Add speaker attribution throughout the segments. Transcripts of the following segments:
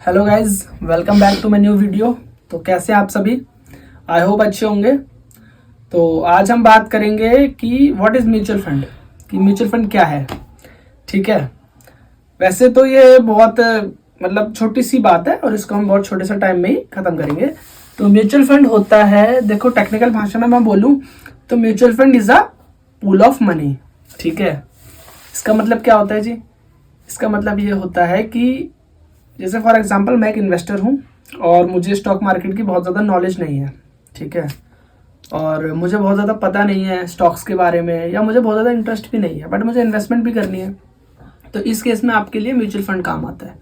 Speaker 1: Hello guys, welcome back to my new video. तो कैसे हैं आप सभी? आई होप अच्छे होंगे। तो आज हम बात करेंगे कि व्हाट इज़ म्यूचुअल फंड, कि म्यूचुअल फंड क्या है। ठीक है, वैसे तो ये बहुत मतलब छोटी सी बात है और इसको हम बहुत छोटे से टाइम में ही ख़त्म करेंगे। तो म्यूचुअल फंड होता है, देखो टेक्निकल भाषा में मैं बोलूँ तो mutual fund is a pool of money. ठीक है, इसका मतलब क्या होता है जी? इसका मतलब ये होता है कि जैसे फॉर एग्जांपल मैं एक इन्वेस्टर हूँ और मुझे स्टॉक मार्केट की बहुत ज़्यादा नॉलेज नहीं है। ठीक है, और मुझे बहुत ज़्यादा पता नहीं है स्टॉक्स के बारे में, या मुझे बहुत ज़्यादा इंटरेस्ट भी नहीं है, बट मुझे इन्वेस्टमेंट भी करनी है। तो इस केस में आपके लिए म्यूचुअल फंड काम आता है।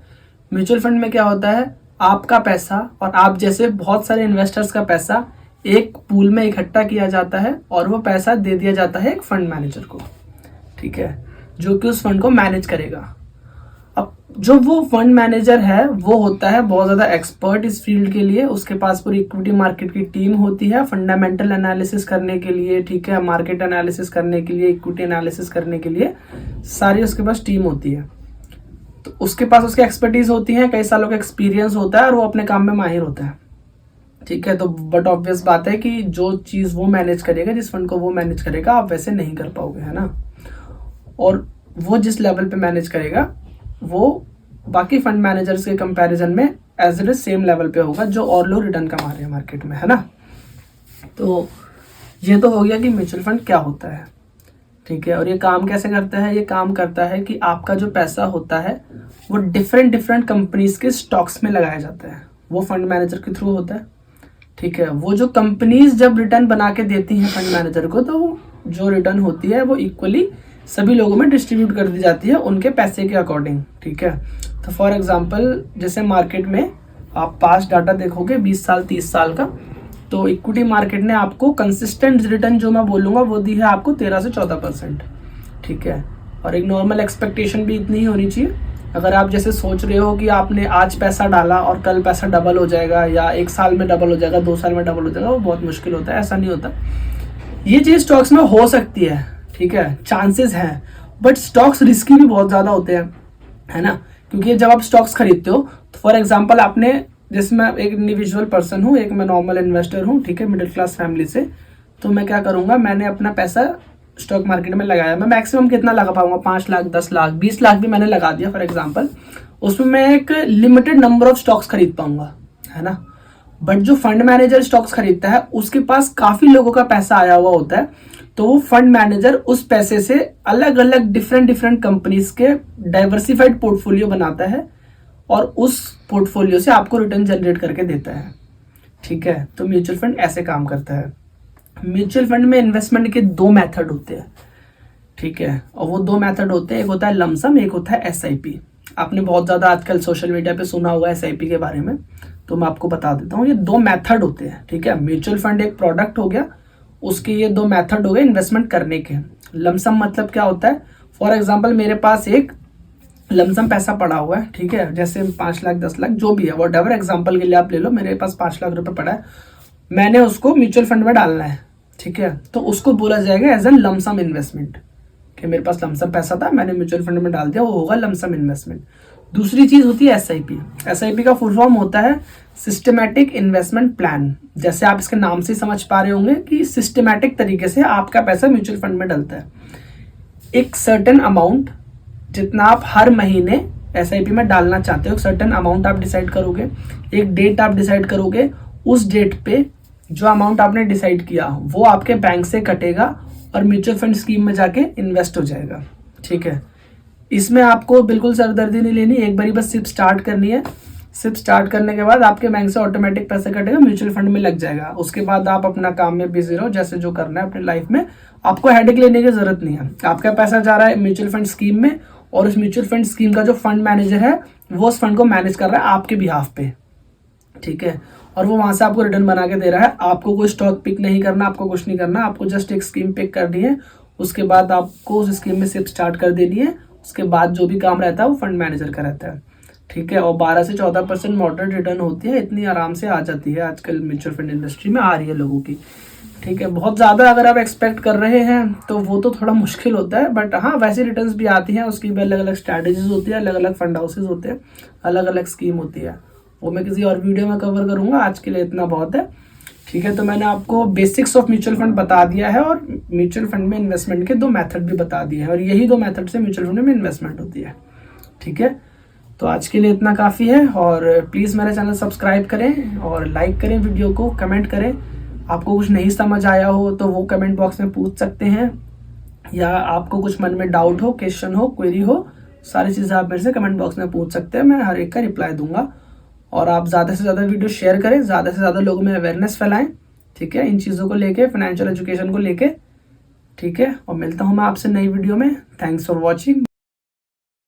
Speaker 1: म्यूचुअल फंड में क्या होता है, आपका पैसा और आप जैसे बहुत सारे इन्वेस्टर्स का पैसा एक पूल में इकट्ठा किया जाता है और वो पैसा दे दिया जाता है एक फंड मैनेजर को। ठीक है, जो कि उस फंड को मैनेज करेगा। अब जो वो फंड मैनेजर है वो होता है बहुत ज़्यादा एक्सपर्ट इस फील्ड के लिए। उसके पास पूरी इक्विटी मार्केट की टीम होती है फंडामेंटल एनालिसिस करने के लिए। ठीक है, मार्केट एनालिसिस करने के लिए, इक्विटी एनालिसिस करने के लिए सारी उसके पास टीम होती है। तो उसके पास उसकी एक्सपर्टीज होती है, कई सालों का एक्सपीरियंस होता है और वो अपने काम में माहिर होता है। ठीक है, तो बट ऑब्वियस बात है कि जो चीज़ वो मैनेज करेगा, जिस फंड को वो मैनेज करेगा, आप वैसे नहीं कर पाओगे, है ना। और वो जिस लेवल पे मैनेज करेगा वो बाकी फंड मैनेजर्स के कंपैरिजन में as it is same level पे होगा जो और लोग रिटर्न कमा रहे हैं मार्केट में, है ना। तो ये तो हो गया कि म्यूचुअल फंड क्या होता है। ठीक है, और ये काम कैसे करता है? ये काम करता है कि आपका जो पैसा होता है वो डिफरेंट डिफरेंट कंपनीज के स्टॉक्स में लगाया जाता है, वो फंड मैनेजर के थ्रू होता है। ठीक है, वो जो कंपनीज जब रिटर्न बना के देती हैं फंड मैनेजर को, तो वो जो रिटर्न होती है वो इक्वली सभी लोगों में डिस्ट्रीब्यूट कर दी जाती है उनके पैसे के अकॉर्डिंग। ठीक है, तो फॉर एग्जांपल जैसे मार्केट में आप पास्ट डाटा देखोगे 20 साल 30 साल का, तो इक्विटी मार्केट ने आपको कंसिस्टेंट रिटर्न जो मैं बोलूँगा वो दी है आपको 13 से 14%। ठीक है, और एक नॉर्मल एक्सपेक्टेशन भी इतनी ही होनी चाहिए। अगर आप जैसे सोच रहे हो कि आपने आज पैसा डाला और कल पैसा डबल हो जाएगा, या एक साल में डबल हो जाएगा, 2 साल में डबल हो जाएगा, वो बहुत मुश्किल होता है, ऐसा नहीं होता। ये चीज़ स्टॉक्स में हो सकती है, ठीक है, चांसेस हैं, बट स्टॉक्स रिस्की भी बहुत ज़्यादा होते हैं, है ना। क्योंकि जब आप स्टॉक्स खरीदते हो तो फॉर एग्जांपल आपने, जैसे मैं एक इंडिविजुअल पर्सन हूँ, एक मैं नॉर्मल इन्वेस्टर हूँ, ठीक है, मिडिल क्लास फैमिली से, तो मैं क्या करूँगा, मैंने अपना पैसा स्टॉक मार्केट में लगाया। मैं मैक्सिमम कितना लगा पाऊंगा? 5 लाख, 10 लाख, 20 लाख भी मैंने लगा दिया फॉर एग्जांपल। उसमें मैं एक लिमिटेड नंबर ऑफ स्टॉक्स खरीद पाऊंगा, है ना। बट जो फंड मैनेजर स्टॉक्स खरीदता है उसके पास काफी लोगों का पैसा आया हुआ होता है, तो वो फंड मैनेजर उस पैसे से अलग अलग डिफरेंट डिफरेंट कंपनीज के डाइवर्सिफाइड पोर्टफोलियो बनाता है और उस पोर्टफोलियो से आपको रिटर्न जनरेट करके देता है। ठीक है, तो म्यूचुअल फंड ऐसे काम करता है। म्यूचुअल फंड में इन्वेस्टमेंट के 2 मेथड होते हैं। ठीक है, और वो 2 मेथड होते हैं, एक होता है लमसम, एक होता है एसआईपी। आपने बहुत ज़्यादा आजकल सोशल मीडिया पे सुना होगा एसआईपी के बारे में, तो मैं आपको बता देता हूँ। ये 2 मेथड होते हैं। ठीक है, म्यूचुअल फंड एक प्रोडक्ट हो गया, उसके ये 2 मेथड हो गए इन्वेस्टमेंट करने के। लमसम मतलब क्या होता है? फॉर एग्जाम्पल मेरे पास एक लमसम पैसा पड़ा हुआ है, ठीक है, जैसे 5 लाख 10 लाख जो भी है, वॉट एवर एग्जाम्पल के लिए आप ले लो, मेरे पास 5 लाख रुपए पड़ा है, मैंने उसको म्यूचुअल फंड में डालना है। ठीक है, तो उसको बोला जाएगा एज एन लमसम इन्वेस्टमेंट, कि मेरे पास लमसम पैसा था, मैंने म्यूचुअल फंड में डाल दिया, वो होगा लमसम इन्वेस्टमेंट। दूसरी चीज होती है एसआईपी। एसआईपी का फुल फॉर्म होता है सिस्टमैटिक इन्वेस्टमेंट प्लान। जैसे आप इसके नाम से समझ पा रहे होंगे कि सिस्टमैटिक तरीके से आपका पैसा म्यूचुअल फंड में डलता है। एक सर्टेन अमाउंट जितना आप हर महीने एसआईपी में डालना चाहते हो, एक सर्टेन अमाउंट आप डिसाइड करोगे, एक डेट आप डिसाइड करोगे, उस डेट पे जो अमाउंट आपने डिसाइड किया वो आपके बैंक से कटेगा और म्यूचुअल फंड स्कीम में जाके इन्वेस्ट हो जाएगा। ठीक है, इसमें आपको बिल्कुल सरदर्दी नहीं लेनी, एक बारी बस सिर्फ स्टार्ट करनी है। सिर्फ स्टार्ट करने के बाद आपके बैंक से ऑटोमेटिक पैसे कटेगा, म्यूचुअल फंड में लग जाएगा। उसके बाद आप अपना काम में बिजी रहो, जैसे जो करना है अपनी लाइफ में, आपको हेडेक लेने की जरूरत नहीं है। आपका पैसा जा रहा है म्यूचुअल फंड स्कीम में, और उस म्यूचुअल फंड स्कीम का जो फंड मैनेजर है वो उस फंड को मैनेज कर रहा है आपके बिहाफ पे। ठीक है, और वो वहां से आपको रिटर्न बना के दे रहा है। आपको कोई स्टॉक पिक नहीं करना, आपको कुछ नहीं करना, आपको जस्ट एक स्कीम पिक करनी है, उसके बाद आपको उस स्कीम में सिर्फ स्टार्ट कर देनी है। उसके बाद जो भी काम रहता है वो फंड मैनेजर का रहता है। ठीक है, और 12 से 14% मॉडरेट रिटर्न होती है, इतनी आराम से आ जाती है, आजकल म्यूचुअल फंड इंडस्ट्री में आ रही है लोगों की। ठीक है, बहुत ज़्यादा अगर आप एक्सपेक्ट कर रहे हैं तो वो तो थोड़ा मुश्किल होता है, बट हाँ वैसी रिटर्न्स भी आती हैं, उसकी भी अलग अलग स्ट्रैटेजीज होती है, अलग अलग फंड हाउसेज होते हैं, अलग अलग स्कीम होती है। वो मैं किसी और वीडियो में कवर करूँगा, आज के लिए इतना बहुत है। ठीक है, तो मैंने आपको बेसिक्स ऑफ म्यूचुअल फंड बता दिया है और म्यूचुअल फंड में इन्वेस्टमेंट के 2 मेथड भी बता दिए हैं और यही 2 मेथड से म्यूचुअल फंड में इन्वेस्टमेंट होती है। ठीक है, तो आज के लिए इतना काफ़ी है और प्लीज़ मेरा चैनल सब्सक्राइब करें और लाइक करें वीडियो को, कमेंट करें। आपको कुछ नहीं समझ आया हो तो वो कमेंट बॉक्स में पूछ सकते हैं, या आपको कुछ मन में डाउट हो, क्वेश्चन हो, क्वेरी हो, सारी चीज़ें आप मेरे से कमेंट बॉक्स में पूछ सकते हैं, मैं हर एक का रिप्लाई दूंगा। और आप ज़्यादा से ज़्यादा वीडियो शेयर करें, ज़्यादा से ज़्यादा लोगों में अवेयरनेस फैलाएं। ठीक है, इन चीज़ों को लेके, फाइनेंशियल एजुकेशन को लेके। ठीक है, और मिलता हूँ मैं आपसे नई वीडियो में। Thanks for watching.